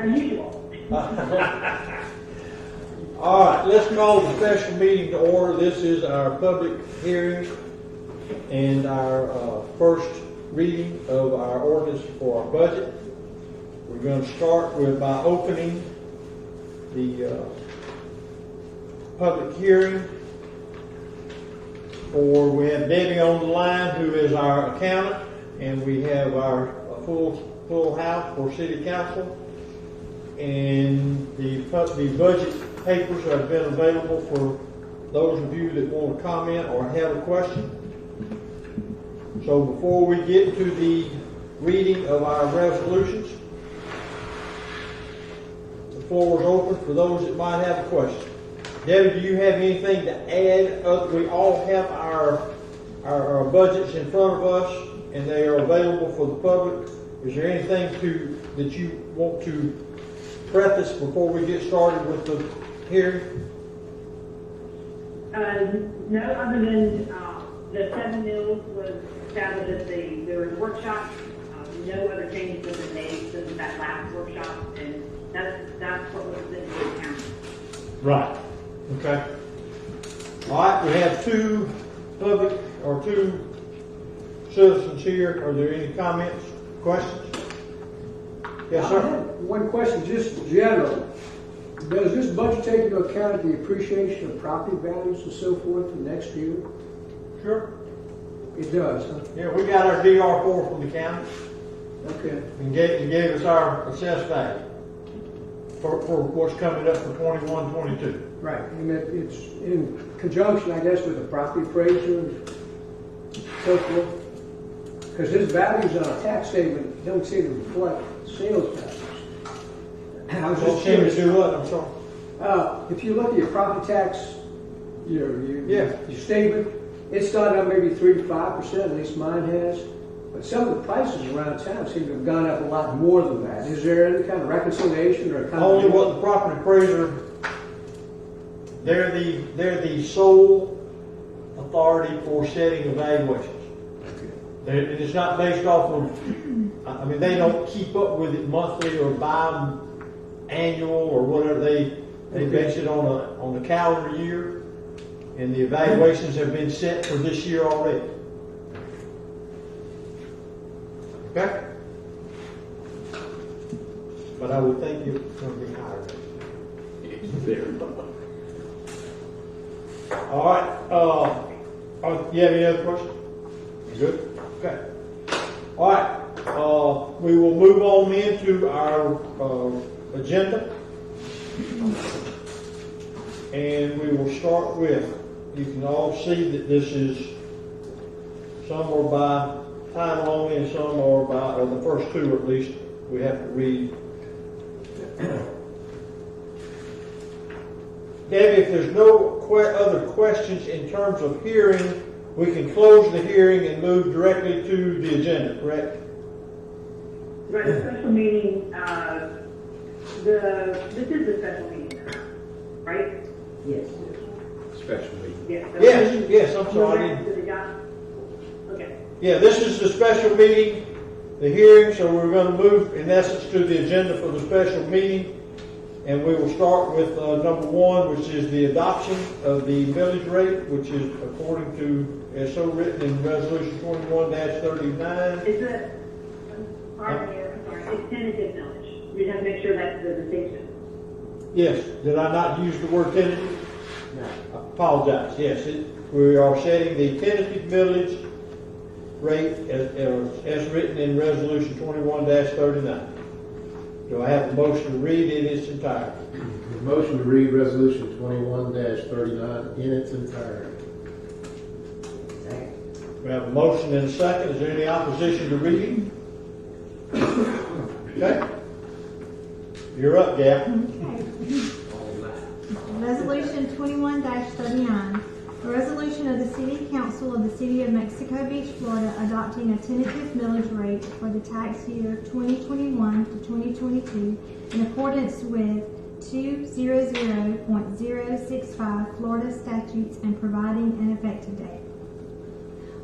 unusual. All right, let's call the special meeting to order. This is our public hearing and our first reading of our ordinance for our budget. We're going to start by opening the public hearing. We have Debbie on the line, who is our accountant, and we have our full house for city council. And the budget papers have been available for those of you that want to comment or have a question. So before we get to the reading of our resolutions, the floor is open for those that might have a question. Debbie, do you have anything to add? We all have our budgets in front of us, and they are available for the public. Is there anything that you want to preface before we get started with the hearing? No, other than the 7 mills was established at there was a workshop. No other changes have been made since that last workshop, and that's what was in the account. Right. Okay. All right. We have two citizens here. Are there any comments, questions? Yes, sir. I have one question, just general. Does this budget take into account the appreciation of property values and so forth for next year? Sure. It does, huh? Yeah, we got our DR4 from the county Okay. and gave us our assessed value for what's coming up for 21-22. Right, and it's in conjunction, I guess, with the property appraiser and so forth. Because his values on a tax statement don't seem to reflect sales values. I was just curious. Do what? I'm sorry. If you look at your property tax, your statement, it's gone up maybe 3 to 5%, at least mine has. But some of the prices around town seem to have gone up a lot more than that. Is there any kind of reconciliation or kind Only what the property appraiser, they're the sole authority for setting evaluations. It is not based off of, they don't keep up with it monthly or annual or whatever. They base it on a calendar year, and the evaluations have been set for this year already. Okay? But I would think it's going to be higher. All right. You have any other questions? Good? Okay. All right. We will move on into our agenda. And we will start with, you can all see that this is, some are by time only and some are by, or the first two at least, we have to read. Debbie, if there's no other questions in terms of hearing, we can close the hearing and move directly to the agenda, correct? Right, the special meeting, this is the special meeting, right? Yes. Special meeting. Yes, I'm sorry. Okay. Yeah, this is the special meeting, the hearing, so we're going to move, in essence, to the agenda for the special meeting. And we will start with number 1, which is the adoption of the millage rate, which is according to, as so written in Resolution 21-39. It's tentative millage. We have to make sure that's the distinction. Yes, did I not use the word tentative? No. I apologize. Yes, we are setting the tentative millage rate as written in Resolution 21-39. Do I have a motion to read in its entirety? Motion to read Resolution 21-39 in its entirety. We have a motion and a second. Is there any opposition to reading? Okay. You're up, Gap. Resolution 21-39. A resolution of the City Council of the City of Mexico Beach, Florida, adopting a tentative millage rate for the tax year 2021 to 2022 in accordance with 200.065 Florida statutes and providing an effective date.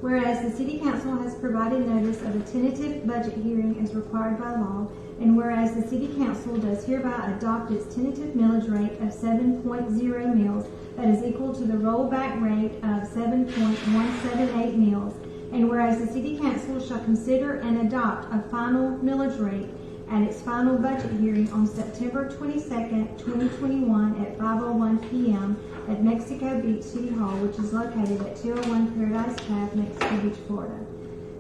Whereas the City Council has provided notice of a tentative budget hearing as required by law, And whereas the City Council does hereby adopt its tentative millage rate of 7.0 mills, that is equal to the rollback rate of 7.178 mills. And whereas the City Council shall consider and adopt a final millage rate at its final budget hearing on September 22nd, 2021 at 5:01 p.m. at Mexico Beach City Hall, which is located at 201 Paradise Path, Mexico Beach, Florida.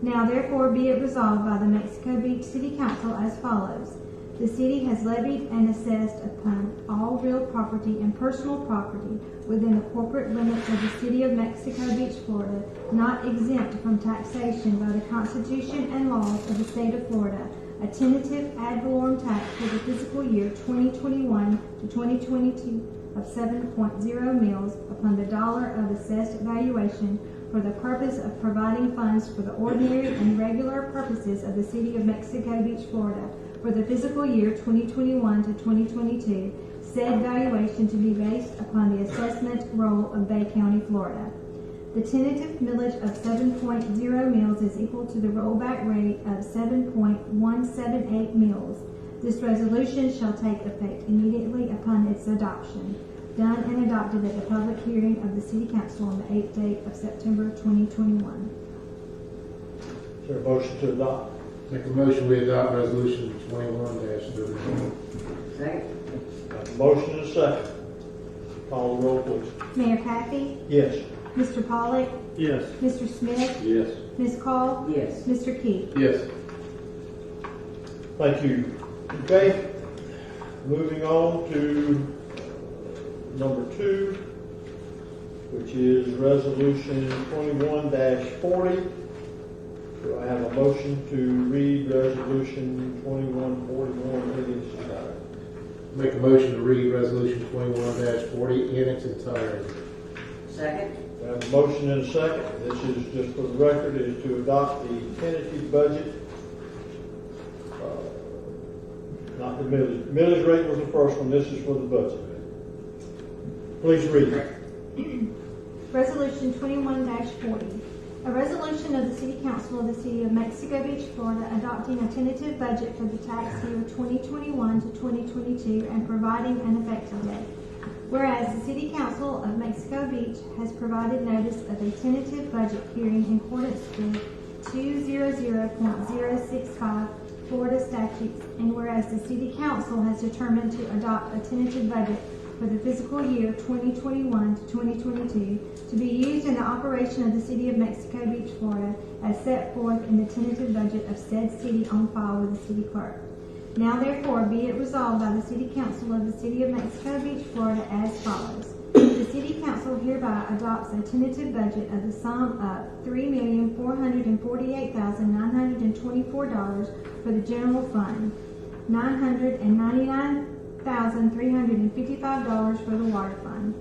Now therefore be it resolved by the Mexico Beach City Council as follows. The city has levied and assessed upon all real property and personal property within the corporate limits of the city of Mexico Beach, Florida, not exempt from taxation by the Constitution and laws of the state of Florida, a tentative ad valorem tax for the fiscal year 2021 to 2022 of 7.0 mills upon the dollar of assessed valuation for the purpose of providing funds for the ordinary and regular purposes of the city of Mexico Beach, Florida, for the fiscal year 2021 to 2022, said valuation to be based upon the assessment roll of Bay County, Florida. The tentative millage of 7.0 mills is equal to the rollback rate of 7.178 mills. This resolution shall take effect immediately upon its adoption, done and adopted at the public hearing of the City Council on the 8th day of September 2021. Is there a motion to adopt? Make a motion we adopt resolution 21-39. Second. Got a motion and a second. Call the roll, please. Mayor Kathy, Yes. Mr. Pollak, Yes. Mr. Smith, Yes. Ms. Call, Yes. Mr. Keith. Yes. Thank you. Okay, moving on to number 2, which is resolution 21-40. Do I have a motion to read resolution 2141 in its entirety? Make a motion to read resolution 21-40 in its entirety. Second. We have a motion and a second. This is just for the record, is to adopt the tentative budget. Not the millage. Millage rate was the first one. This is for the budget. Please read it. Resolution 21-40. A resolution of the City Council of the City of Mexico Beach, Florida, adopting a tentative budget for the tax year 2021 to 2022 and providing an effective date. Whereas the City Council of Mexico Beach has provided notice of a tentative budget hearing in accordance with 200.065 Florida statutes, and whereas the City Council has determined to adopt a tentative budget for the fiscal year 2021 to 2022 to be used in the operation of the City of Mexico Beach, Florida, as set forth in the tentative budget of said city on file with the city clerk. Now therefore be it resolved by the City Council of the City of Mexico Beach, Florida as follows. The City Council hereby adopts a tentative budget of the sum of $3,448,924 for the general fund, $999,355 for the water fund,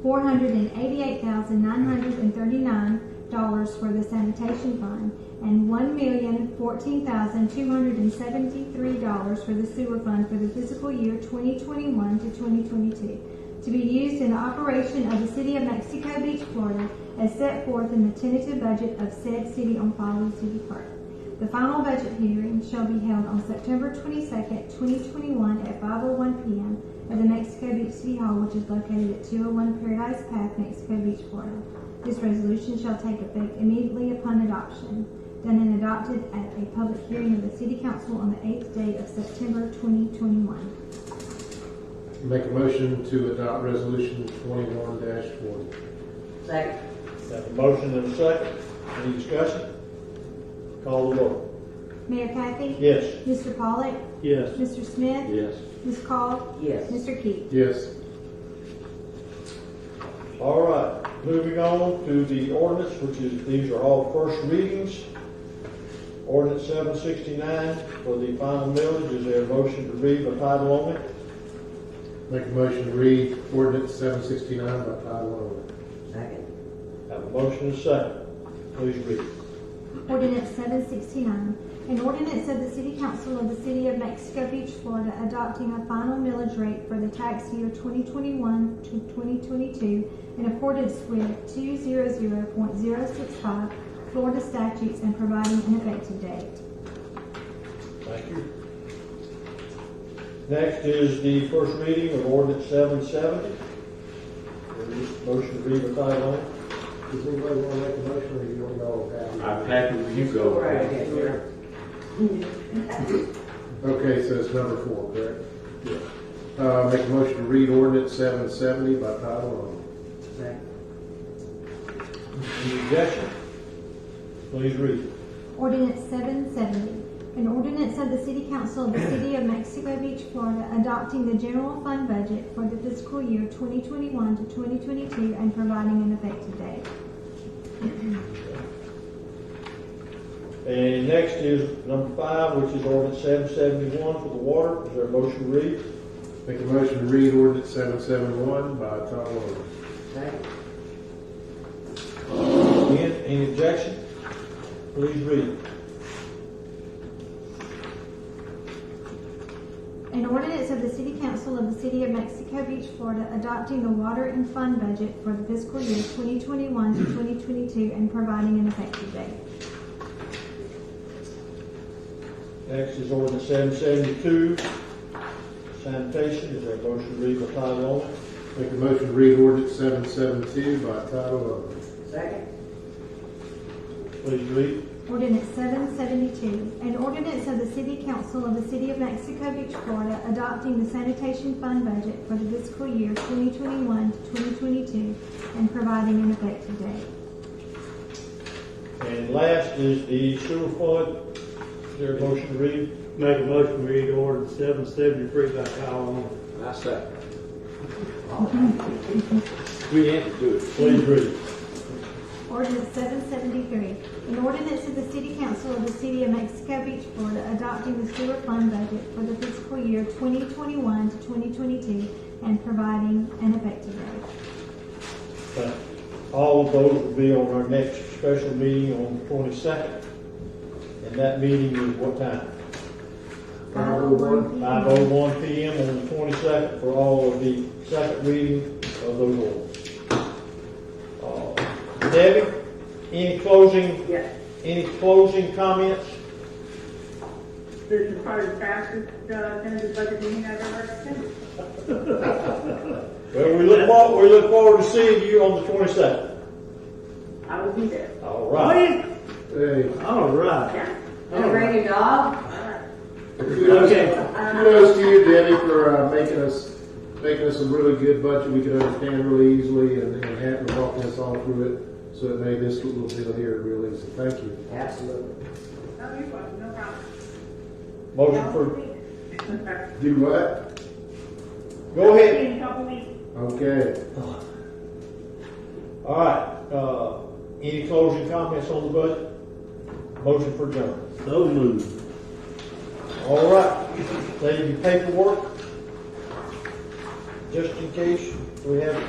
$488,939 for the sanitation fund, and $1,014,273 for the sewer fund for the fiscal year 2021 to 2022, to be used in the operation of the City of Mexico Beach, Florida, as set forth in the tentative budget of said city on file with the city clerk. The final budget hearing shall be held on September 22nd, 2021 at 5:01 p.m. at the Mexico Beach City Hall, which is located at 201 Paradise Path, Mexico Beach, Florida. This resolution shall take effect immediately upon adoption, done and adopted at a public hearing of the City Council on the 8th day of September 2021. Make a motion to adopt resolution 21-40. Second. Got a motion and a second. Any discussion? Call the roll. Mayor Kathy? Yes. Mr. Pollak? Yes. Mr. Smith? Yes. Ms. Call? Yes. Mr. Keith? Yes. All right, moving on to the ordinance, which is, these are all first readings. Ordinance 769 for the final millage. Is there a motion to read by title only? Make a motion to read ordinance 769 by title only. Second. Have a motion and a second. Please read. Ordinance 769, an ordinance of the City Council of the City of Mexico Beach, Florida, adopting a final millage rate for the tax year 2021 to 2022 in accordance with 200.065 Florida statutes and providing an effective date. Thank you. Next is the first reading of ordinance 770. Motion to read by title only. Does anybody want to make a motion, or you want to go? I'm happy with you Go go. right ahead, sir. Okay, so it's number 4, correct? Yeah. Make a motion to read ordinance 770 by title only. Second. Any objection? Please read. Ordinance 770, an ordinance of the City Council of the City of Mexico Beach, Florida, adopting the general fund budget for the fiscal year 2021 to 2022 and providing an effective date. And next is number 5, which is ordinance 771 for the water. Is there a motion to read? Make a motion to read ordinance 771 by title only. Second. Any objection? Please read. An ordinance of the City Council of the City of Mexico Beach, Florida, adopting the water and fund budget for the fiscal year 2021 to 2022 and providing an effective date. Next is ordinance 772, sanitation. Is there a motion to read by title only? Make a motion to read ordinance 772 by title only. Second. Please read. Ordinance 772, an ordinance of the City Council of the City of Mexico Beach, Florida, adopting the sanitation fund budget for the fiscal year 2021 to 2022 and providing an effective date. And last is the sewer fund. Is there a motion to read? Make a motion to read ordinance 773 by title only. I second. We have to do it. Please read. Ordinance 773, an ordinance of the City Council of the City of Mexico Beach, Florida, adopting the sewer fund budget for the fiscal year 2021 to 2022 and providing an effective date. All of those will be on our next special meeting on the 22nd. And that meeting is what time? 5:01 5:01 p.m. on the 22nd for all of the second reading of those orders. Debbie, any closing comments? This is probably the fastest, tentative budget meeting I've ever attended. Well, we look forward to seeing you on the 22nd. I will be there. All right. Hey, All right. Yeah? And bring your dog? All right. kudos to you, Debbie, for making us a really good budget we could understand really easily and having walking us all through it. So it made this little deal here real easy. Thank you. Absolutely. No, you're welcome, no problem. Motion for, Do what? go ahead. In a couple weeks. Okay. All right. Any closing comments on the budget? Motion for adjournment. So moved. All right. Save your paperwork. Just in case we have questions.